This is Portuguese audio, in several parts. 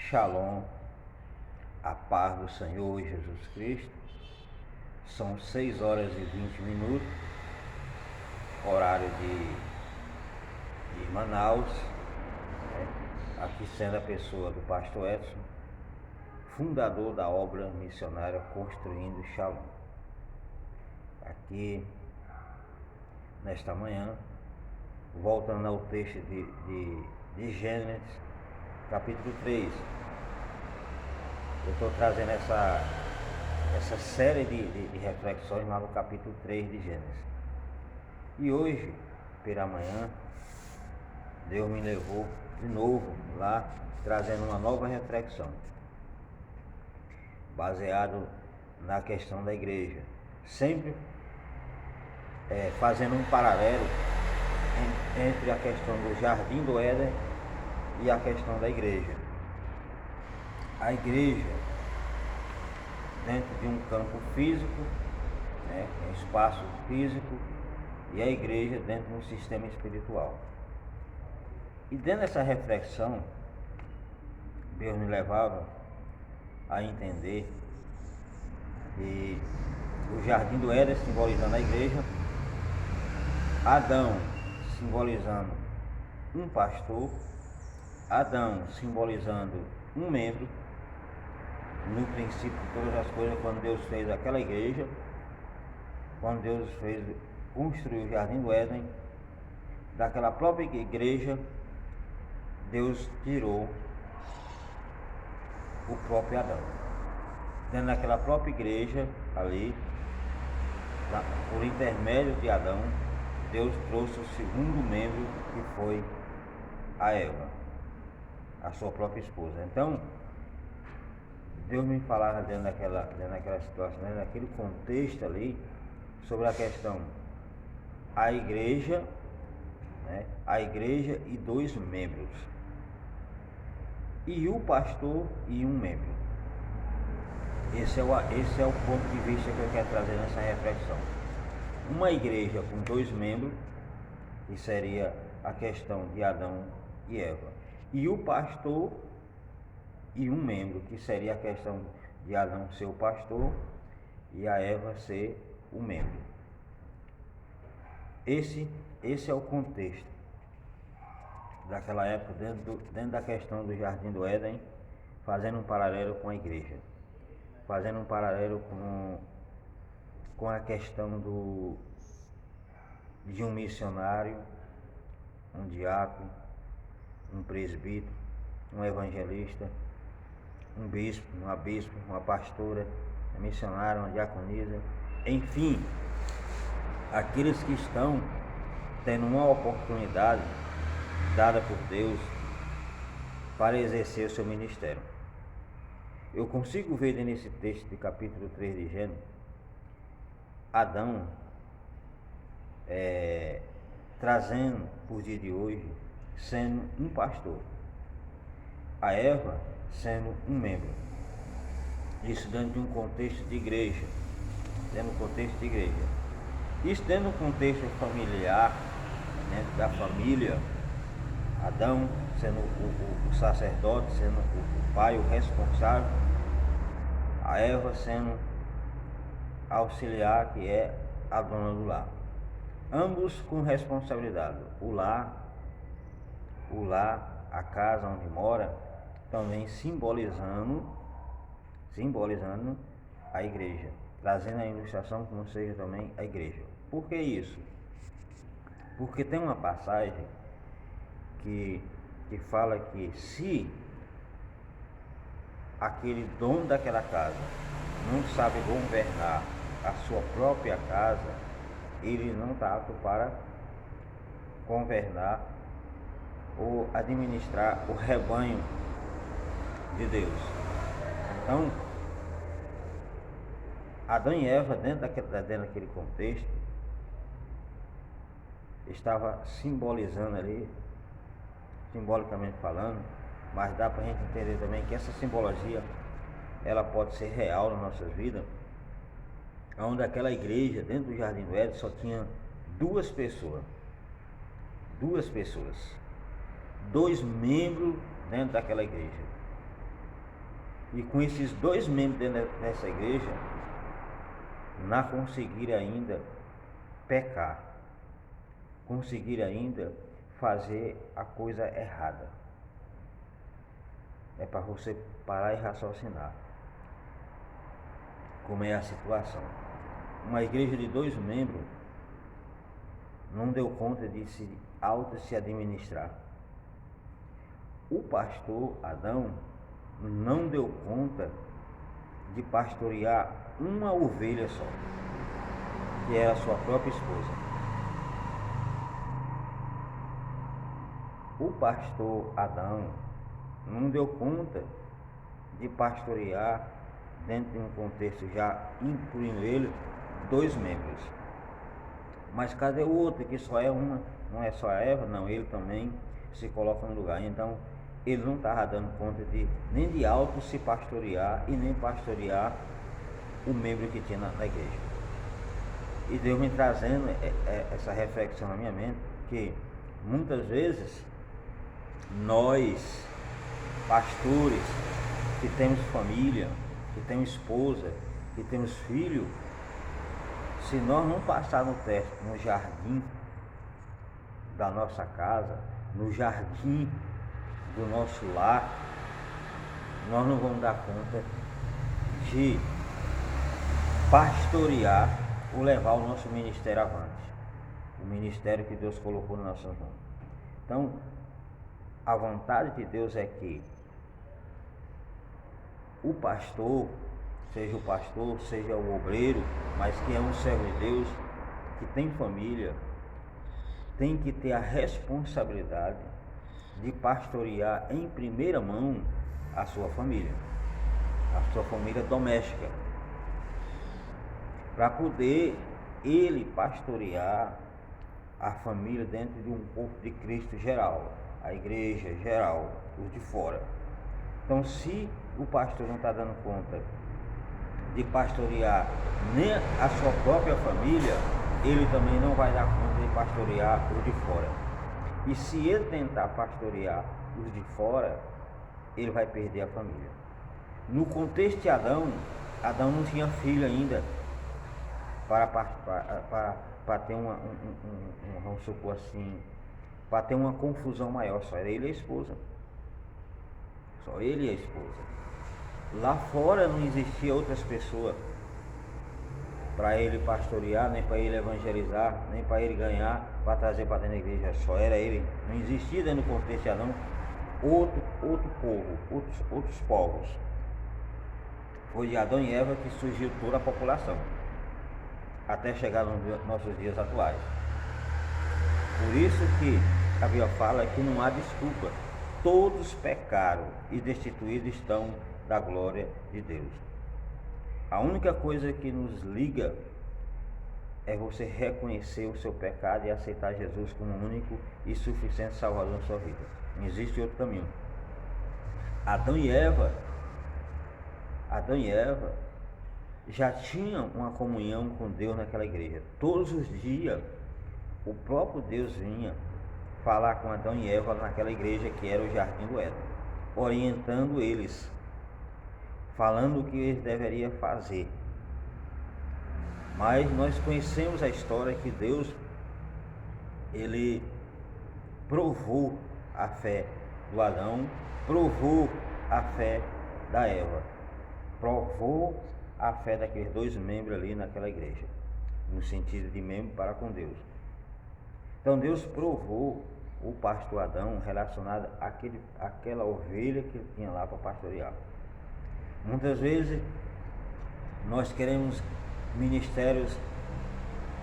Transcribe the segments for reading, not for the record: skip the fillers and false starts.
Shalom, a paz do Senhor Jesus Cristo. São 6 horas e 20 minutos, horário de Manaus, né? Aqui sendo a pessoa do pastor Edson, fundador da obra missionária Construindo Shalom. Aqui, nesta manhã, voltando ao texto de Gênesis, capítulo 3. Eu estou trazendo essa série de reflexões lá no capítulo 3 de Gênesis. E hoje, pela manhã, Deus me levou de novo lá, trazendo uma nova reflexão, baseado na questão da igreja, sempre fazendo um paralelo entre a questão do Jardim do Éden e a questão da igreja. A igreja, dentro de um campo físico, né, um espaço físico, e a igreja dentro de um sistema espiritual. E dentro dessa reflexão, Deus me levava a entender que o Jardim do Éden simbolizando a igreja, Adão simbolizando um pastor, Adão simbolizando um membro. No princípio de todas as coisas, quando Deus fez aquela igreja, quando Deus construiu o Jardim do Éden, daquela própria igreja, Deus tirou o próprio Adão. Dentro daquela própria igreja, ali, por intermédio de Adão, Deus trouxe o segundo membro, que foi a Eva, a sua própria esposa. Então, Deus me falava dentro daquela situação, dentro daquele contexto ali, sobre a questão a igreja, né, a igreja e 2 membros, e o pastor e um membro. Esse é o ponto de vista que eu quero trazer nessa reflexão. Uma igreja com 2 membros, que seria a questão de Adão e Eva, e o pastor e um membro, que seria a questão de Adão ser o pastor e a Eva ser o membro. Esse é o contexto daquela época, dentro da questão do Jardim do Éden, fazendo um paralelo com a igreja, fazendo um paralelo com a questão de um missionário, um diácono, um presbítero, um evangelista, um bispo, uma pastora, um missionário, uma diaconisa, enfim, aqueles que estão tendo uma oportunidade dada por Deus para exercer o seu ministério. Eu consigo ver nesse texto de capítulo 3 de Gênesis, Adão trazendo por dia de hoje, sendo um pastor, a Eva sendo um membro. Isso dentro de um contexto de igreja, Isso dentro de um contexto familiar, dentro da família, Adão sendo o sacerdote, sendo o pai, o responsável, a Eva sendo auxiliar, que é a dona do lar. Ambos com responsabilidade. O lar, a casa onde mora, também simbolizando a igreja, trazendo a ilustração como seja também a igreja. Por que isso? Porque tem uma passagem que fala que se aquele dono daquela casa não sabe governar a sua própria casa, ele não está apto para governar ou administrar o rebanho de Deus. Então, Adão e Eva, dentro daquele contexto, estava simbolizando ali, simbolicamente falando, mas dá para a gente entender também que essa simbologia, ela pode ser real nas nossas vidas, onde aquela igreja, dentro do Jardim do Éden, só tinha 2 pessoas, 2 membros dentro daquela igreja. E com esses 2 membros dentro dessa igreja, não conseguir ainda pecar, conseguir ainda fazer a coisa errada. É para você parar e raciocinar como é a situação. Uma igreja de 2 membros não deu conta de se administrar. O pastor Adão não deu conta de pastorear uma ovelha só, que era a sua própria esposa. O pastor Adão não deu conta de pastorear, dentro de um contexto já incluindo ele, 2 membros. Mas cadê o outro, que só é uma? Não é só a Eva, não, ele também se coloca no lugar. Então ele não estava dando conta nem de auto se pastorear e nem pastorear o membro que tinha na igreja. E Deus me trazendo essa reflexão na minha mente, que muitas vezes nós, pastores, que temos família, que temos esposa, que temos filho, se nós não passarmos no teste no jardim da nossa casa, no jardim do nosso lar, nós não vamos dar conta de pastorear ou levar o nosso ministério avante, o ministério que Deus colocou nas nossas mãos. Então, a vontade de Deus é que o pastor, seja o obreiro, mas que é um servo de Deus, que tem família, tem que ter a responsabilidade de pastorear em primeira mão a sua família doméstica, para poder ele pastorear a família dentro de um corpo de Cristo geral, a igreja geral, os de fora. Então, se o pastor não está dando conta de pastorear nem a sua própria família, ele também não vai dar conta de pastorear os de fora. E se ele tentar pastorear os de fora, ele vai perder a família. No contexto de Adão não tinha filho ainda para ter vamos supor assim, para ter uma confusão maior. Só era ele e a esposa. Só ele e a esposa. Lá fora não existia outras pessoas para ele pastorear, nem para ele evangelizar, nem para ele ganhar, para trazer para dentro da igreja. Só era ele. Não existia dentro do contexto de Adão outro povo, outros povos. Foi de Adão e Eva que surgiu toda a população, até chegar nos nossos dias atuais. Por isso que a Bíblia fala que não há desculpa. Todos pecaram e destituídos estão da glória de Deus. A única coisa que nos liga é você reconhecer o seu pecado e aceitar Jesus como único e suficiente Salvador na sua vida. Não existe outro caminho. Adão e Eva já tinham uma comunhão com Deus naquela igreja. Todos os dias o próprio Deus vinha falar com Adão e Eva naquela igreja que era o Jardim do Éden, orientando eles, falando o que eles deveriam fazer. Mas nós conhecemos a história que Deus, ele provou a fé do Adão, provou a fé da Eva, provou a fé daqueles 2 membros ali naquela igreja, no sentido de membro para com Deus. Então Deus provou o pastor Adão relacionado àquela ovelha que ele tinha lá para pastorear. Muitas vezes nós queremos ministérios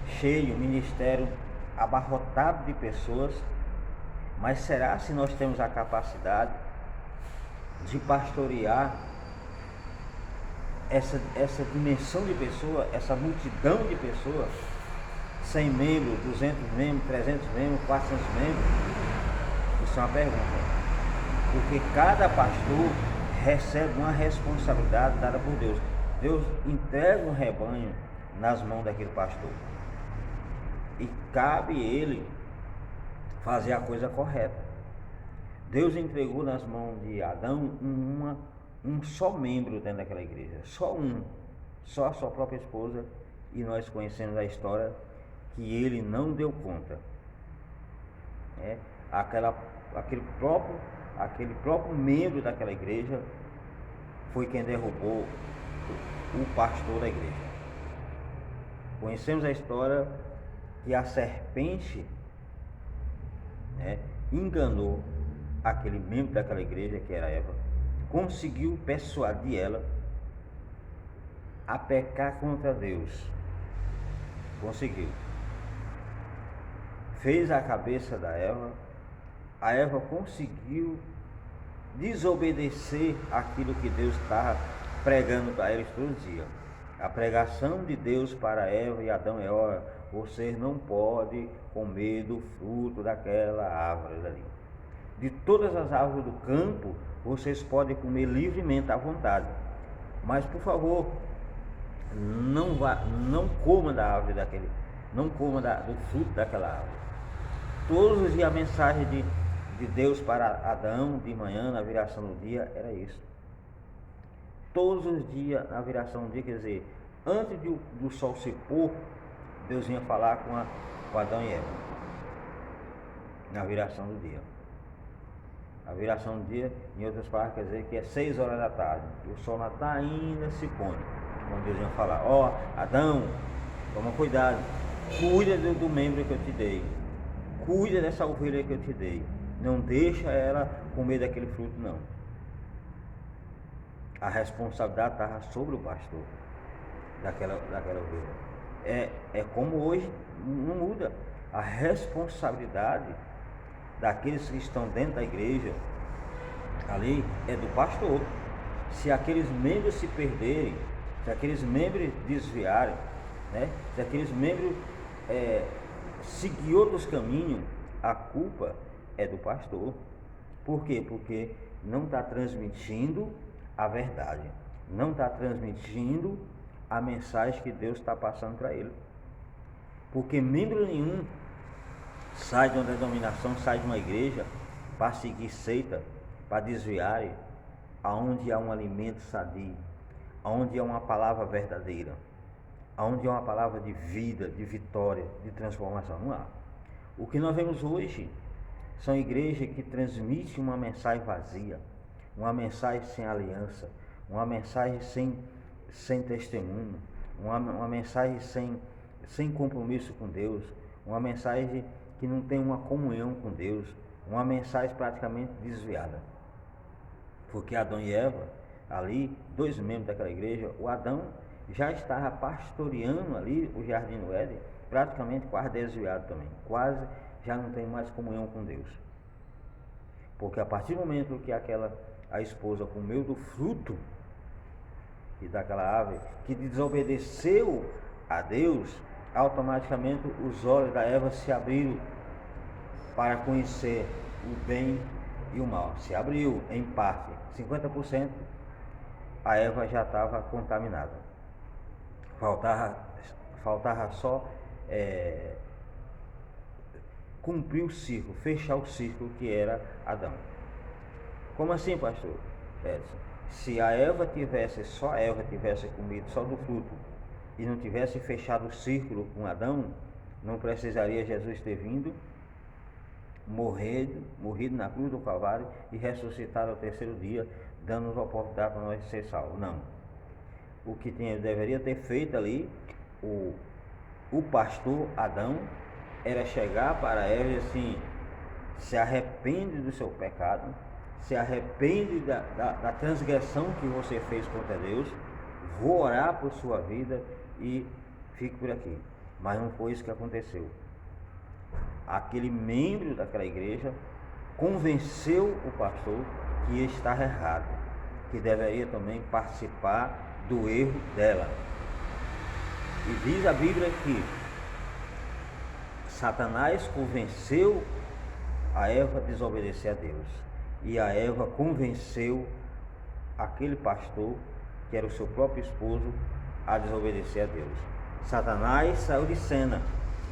cheios, ministério abarrotado de pessoas, mas será se nós temos a capacidade de pastorear essa dimensão de pessoas, essa multidão de pessoas, 100 membros, 200 membros, 300 membros, 400 membros? Isso é uma pergunta, porque cada pastor recebe uma responsabilidade dada por Deus. Deus entrega um rebanho nas mãos daquele pastor e cabe ele fazer a coisa correta. Deus entregou nas mãos de Adão um só membro dentro daquela igreja, só um, só a sua própria esposa, e nós conhecemos a história que ele não deu conta. Aquele próprio membro daquela igreja foi quem derrubou o pastor da igreja. Conhecemos a história que a serpente enganou aquele membro daquela igreja, que era Eva, conseguiu persuadir ela a pecar contra Deus. Conseguiu. Fez a cabeça da Eva, a Eva conseguiu desobedecer aquilo que Deus estava pregando para eles todos os dias. A pregação de Deus para Eva e Adão é: olha, vocês não podem comer do fruto daquela árvore ali. De todas as árvores do campo, vocês podem comer livremente à vontade. Mas, por favor, não coma da árvore daquele, não coma do fruto daquela árvore. Todos os dias a mensagem de Deus para Adão de manhã, na viração do dia, era isso. Todos os dias na viração do dia, quer dizer, antes do sol se pôr, Deus vinha falar com Adão e Eva. Na viração do dia. A viração do dia, em outras palavras, quer dizer que é 6 horas da tarde. O sol não está ainda se pondo. Quando Deus vinha falar: ó, Adão, toma cuidado, cuida do membro que eu te dei, cuida dessa ovelha que eu te dei, não deixa ela comer daquele fruto, não. A responsabilidade estava sobre o pastor daquela ovelha. É como hoje, não muda. A responsabilidade daqueles que estão dentro da igreja ali é do pastor. Se aqueles membros se perderem, se aqueles membros desviarem, se aqueles membros seguir outros caminhos, a culpa é do pastor. Por quê? Porque não está transmitindo a verdade, não está transmitindo a mensagem que Deus está passando para ele. Porque membro nenhum sai de uma denominação, sai de uma igreja para seguir seita, para desviar, aonde há um alimento sadio, aonde há uma palavra verdadeira, aonde há uma palavra de vida, de vitória, de transformação. Não há. O que nós vemos hoje são igrejas que transmitem uma mensagem vazia, uma mensagem sem aliança, uma mensagem sem testemunho, uma mensagem sem compromisso com Deus, uma mensagem que não tem uma comunhão com Deus, uma mensagem praticamente desviada. Porque Adão e Eva, ali, 2 membros daquela igreja, o Adão já estava pastoreando ali o jardim do Éden, praticamente quase desviado também, quase já não tem mais comunhão com Deus. Porque a partir do momento que a esposa comeu do fruto e daquela árvore, que desobedeceu a Deus, automaticamente os olhos da Eva se abriram para conhecer o bem e o mal. Se abriu em parte, 50%, a Eva já estava contaminada. Faltava só cumprir o círculo, fechar o círculo que era Adão. Como assim, pastor? Se a Eva só a Eva tivesse comido só do fruto e não tivesse fechado o círculo com Adão, não precisaria Jesus ter vindo, morrido na cruz do Calvário e ressuscitado ao 3º dia, dando-nos a oportunidade para nós ser salvos. Não. O que deveria ter feito ali, o pastor Adão, era chegar para ela e assim: se arrepende do seu pecado, se arrepende da transgressão que você fez contra Deus, vou orar por sua vida e fique por aqui. Mas não foi isso que aconteceu. Aquele membro daquela igreja convenceu o pastor que estava errado, que deveria também participar do erro dela. E diz a Bíblia que Satanás convenceu a Eva a desobedecer a Deus, e a Eva convenceu aquele pastor, que era o seu próprio esposo, a desobedecer a Deus. Satanás saiu de cena,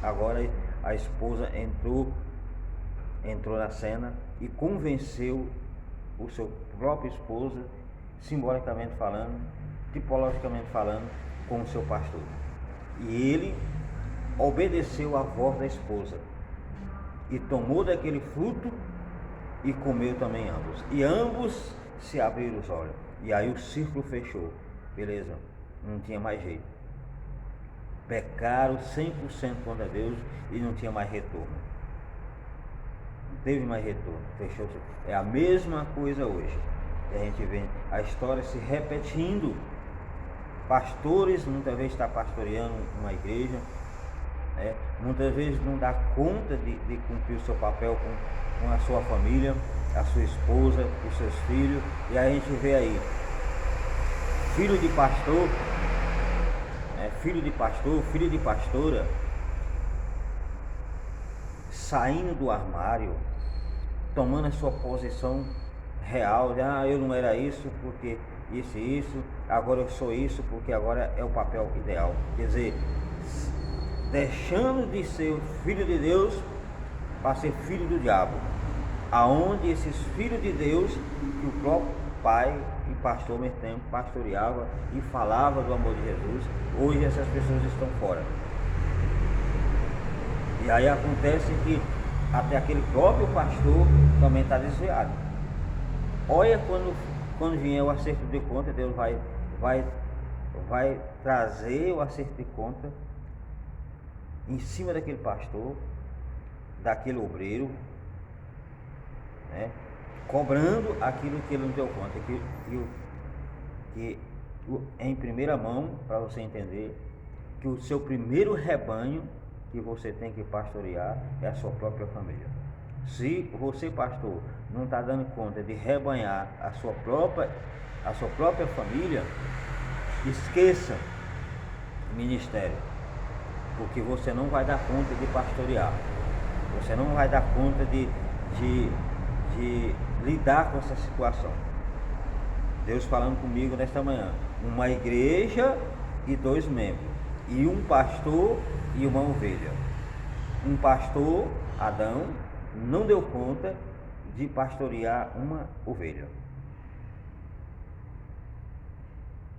agora a esposa entrou na cena e convenceu o seu próprio esposo, simbolicamente falando, tipologicamente falando, com o seu pastor. E ele obedeceu à voz da esposa e tomou daquele fruto e comeu também ambos. E ambos se abriram os olhos. E aí o círculo fechou. Beleza, não tinha mais jeito. Pecaram 100% contra Deus e não tinha mais retorno. Não teve mais retorno. Fechou. É a mesma coisa hoje. A gente vê a história se repetindo. Pastores muitas vezes estão pastoreando uma igreja, né? Muitas vezes não dá conta de cumprir o seu papel com a sua família, a sua esposa, os seus filhos. E aí a gente vê aí filho de pastor, filho de pastor, filho de pastora, saindo do armário, tomando a sua posição real, de, eu não era isso porque isso e isso, agora eu sou isso porque agora é o papel ideal. Quer dizer, deixando de ser filho de Deus para ser filho do diabo, aonde esses filhos de Deus, que o próprio pai e pastor ao mesmo tempo pastoreava e falava do amor de Jesus, hoje essas pessoas estão fora. E aí acontece que até aquele próprio pastor também está desviado. Olha, quando vier o acerto de conta, Deus vai trazer o acerto de conta em cima daquele pastor, daquele obreiro, né? Cobrando aquilo que ele não deu conta, que em primeira mão, para você entender, que o seu primeiro rebanho que você tem que pastorear é a sua própria família. Se você, pastor, não está dando conta de rebanhar a sua própria família, esqueça o ministério, porque você não vai dar conta de pastorear, você não vai dar conta de lidar com essa situação. Deus falando comigo nesta manhã, uma igreja e 2 membros, e um pastor e uma ovelha. Um pastor, Adão, não deu conta de pastorear uma ovelha.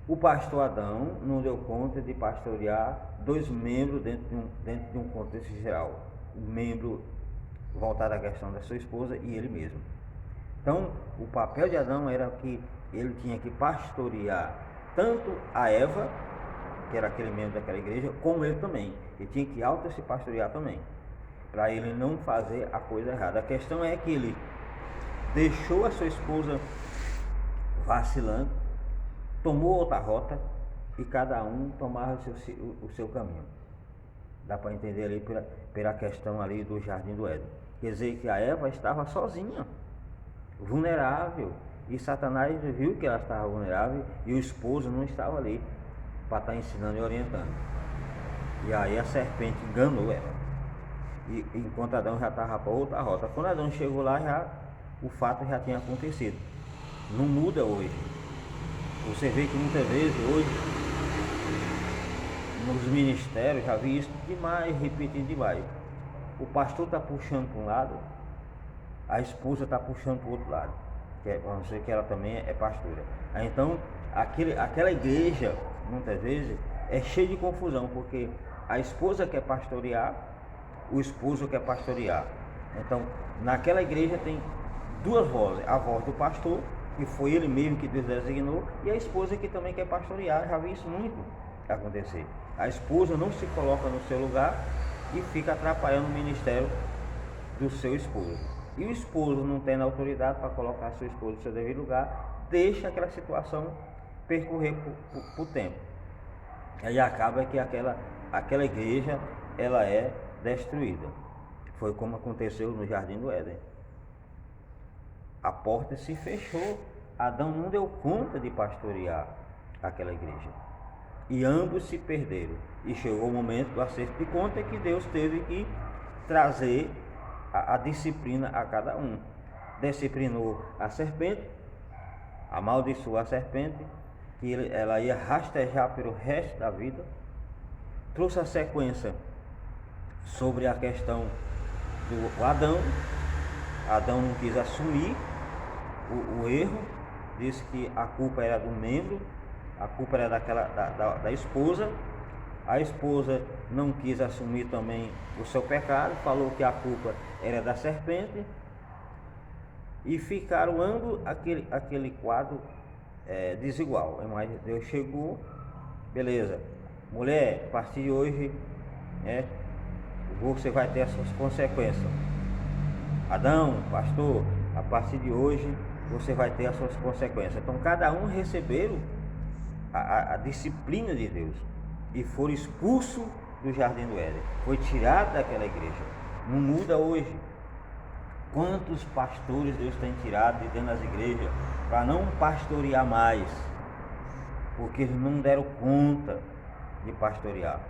O pastor Adão não deu conta de pastorear 2 membros dentro de um contexto geral. Um membro voltado à questão da sua esposa e ele mesmo. Então, o papel de Adão era que ele tinha que pastorear tanto a Eva, que era aquele membro daquela igreja, como ele também. Ele tinha que se pastorear também, para ele não fazer a coisa errada. A questão é que ele deixou a sua esposa vacilando, tomou outra rota e cada um tomava o seu caminho. Dá para entender ali pela questão ali do Jardim do Éden. Quer dizer que a Eva estava sozinha, vulnerável, e Satanás viu que ela estava vulnerável e o esposo não estava ali para estar ensinando e orientando. E aí a serpente enganou ela, e enquanto Adão já estava para outra rota. Quando Adão chegou lá, o fato já tinha acontecido. Não muda hoje. Você vê que muitas vezes hoje nos ministérios, já vi isso demais, repetindo demais. O pastor está puxando para um lado, a esposa está puxando para o outro lado, vamos dizer que ela também é pastora. Aí, então aquela igreja muitas vezes é cheia de confusão, porque a esposa quer pastorear, o esposo quer pastorear. Então naquela igreja tem 2 vozes, a voz do pastor, que foi ele mesmo que Deus designou, e a esposa que também quer pastorear. Já vi isso muito acontecer. A esposa não se coloca no seu lugar e fica atrapalhando o ministério do seu esposo. E o esposo não tendo autoridade para colocar a sua esposa no seu devido lugar, deixa aquela situação percorrer por tempo. Aí acaba que aquela igreja ela é destruída. Foi como aconteceu no Jardim do Éden. A porta se fechou, Adão não deu conta de pastorear aquela igreja, e ambos se perderam, e chegou o momento do acerto de conta, que Deus teve que trazer a disciplina a cada um. Disciplinou a serpente, amaldiçoou a serpente, que ela ia rastejar pelo resto da vida. Trouxe a sequência sobre a questão do Adão. Adão não quis assumir o erro, disse que a culpa era do membro, a culpa era da esposa. A esposa não quis assumir também o seu pecado, falou que a culpa era da serpente, e ficaram ambos aquele quadro desigual. Mas Deus chegou, beleza, mulher, a partir de hoje você vai ter as suas consequências. Adão, pastor, a partir de hoje você vai ter as suas consequências. Então cada um receberam a disciplina de Deus e foram expulsos do jardim do Éden. Foi tirado daquela igreja. Não muda hoje. Quantos pastores Deus tem tirado de dentro das igrejas para não pastorear mais, porque eles não deram conta de pastorear,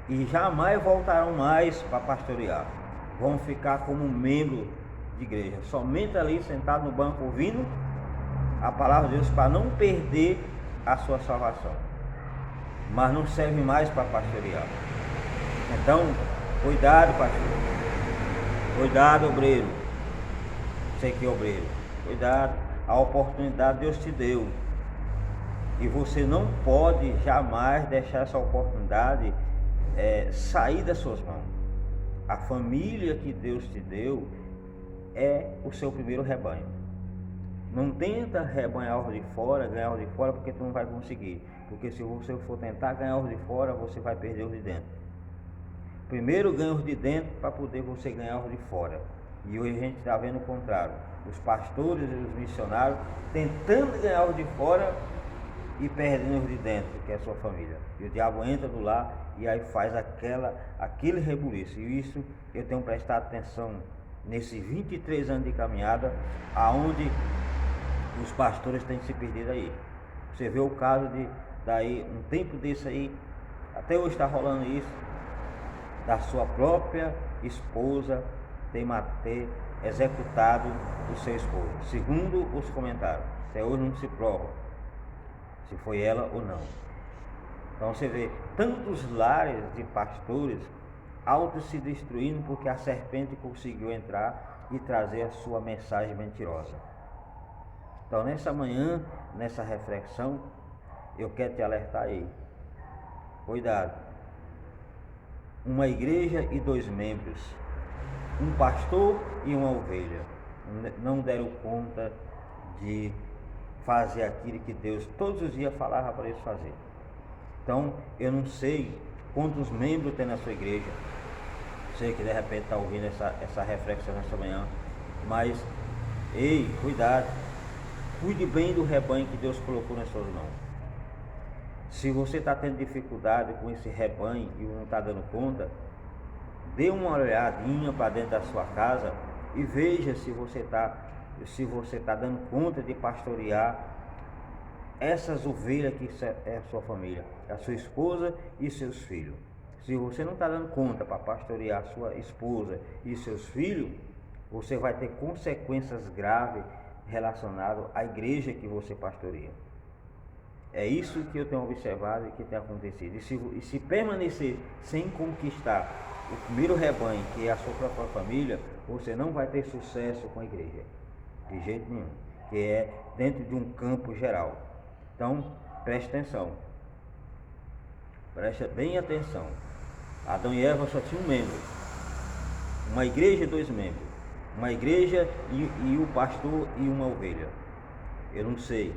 e jamais voltarão mais para pastorear. Vão ficar como membro de igreja, somente ali sentado no banco ouvindo a palavra de Deus para não perder a sua salvação, mas não serve mais para pastorear. Então, cuidado, pastor, cuidado, obreiro, você que é obreiro, cuidado. A oportunidade Deus te deu e você não pode jamais deixar essa oportunidade sair das suas mãos. A família que Deus te deu é o seu primeiro rebanho. Não tenta rebanhar os de fora, ganhar os de fora, porque tu não vai conseguir. Porque se você for tentar ganhar os de fora, você vai perder os de dentro. Primeiro ganha os de dentro para poder você ganhar os de fora. E hoje a gente está vendo o contrário. Os pastores e os missionários tentando ganhar os de fora e perdendo os de dentro, que é a sua família. E o diabo entra do lar e aí faz aquele rebuliço. E isso eu tenho prestado atenção nesses 23 anos de caminhada, aonde os pastores têm se perdido aí. Você vê o caso daí um tempo desse aí, até hoje está rolando isso, da sua própria esposa ter executado o seu esposo. Segundo os comentários, até hoje não se prova se foi ela ou não. Então você vê tantos lares de pastores auto se destruindo porque a serpente conseguiu entrar e trazer a sua mensagem mentirosa. Então nessa manhã, nessa reflexão, eu quero te alertar aí. Cuidado. Uma igreja e 2 membros, um pastor e uma ovelha, não deram conta de fazer aquilo que Deus todos os dias falava para eles fazer. Então eu não sei quantos membros tem na sua igreja, sei que de repente está ouvindo essa reflexão nessa manhã, mas ei, cuidado, cuide bem do rebanho que Deus colocou nas suas mãos. Se você está tendo dificuldade com esse rebanho e não está dando conta, dê uma olhadinha para dentro da sua casa e veja se você está dando conta de pastorear essas ovelhas que é a sua família, a sua esposa e seus filhos. Se você não está dando conta para pastorear a sua esposa e seus filhos, você vai ter consequências graves relacionadas à igreja que você pastoreia. É isso que eu tenho observado e que tem acontecido. E se permanecer sem conquistar o primeiro rebanho, que é a sua própria família, você não vai ter sucesso com a igreja, de jeito nenhum, que é dentro de um campo geral. Então, preste atenção, preste bem atenção. Adão e Eva só tinham um membro, uma igreja e 2 membros, uma igreja e o pastor e uma ovelha. Eu não sei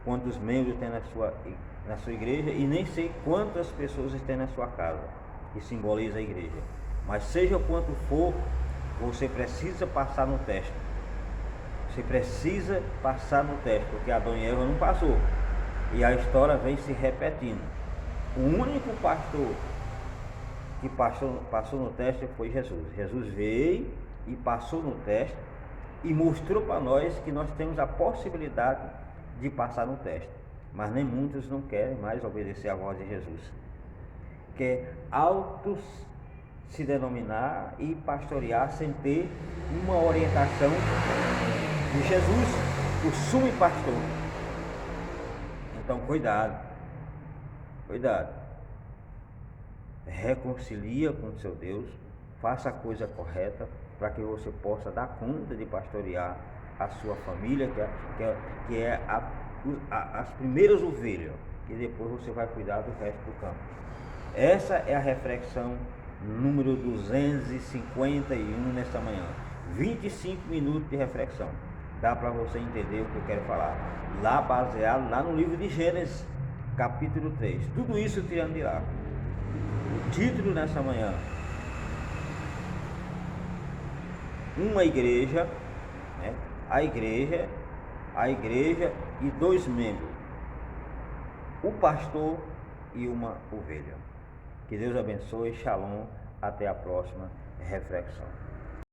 quantos membros tem na sua igreja e nem sei quantas pessoas tem na sua casa, que simboliza a igreja. Mas seja quanto for, você precisa passar no teste. Você precisa passar no teste, porque Adão e Eva não passou. E a história vem se repetindo. O único pastor que passou no teste foi Jesus. Jesus veio e passou no teste e mostrou para nós que nós temos a possibilidade de passar no teste. Mas nem muitos não querem mais obedecer à voz de Jesus. Quer autos se denominar e pastorear sem ter uma orientação de Jesus, o sumo pastor. Então cuidado, reconcilia com o seu Deus, faça a coisa correta para que você possa dar conta de pastorear a sua família, que é as primeiras ovelhas, e depois você vai cuidar do resto do campo. Essa é a reflexão número 251 nesta manhã. 25 minutos de reflexão. Dá para você entender o que eu quero falar. Lá baseado lá no livro de Gênesis, capítulo 3. Tudo isso tirando de lá. O título nessa manhã: uma igreja, né? A igreja e dois membros, o pastor e uma ovelha. Que Deus abençoe. Shalom. Até a próxima reflexão.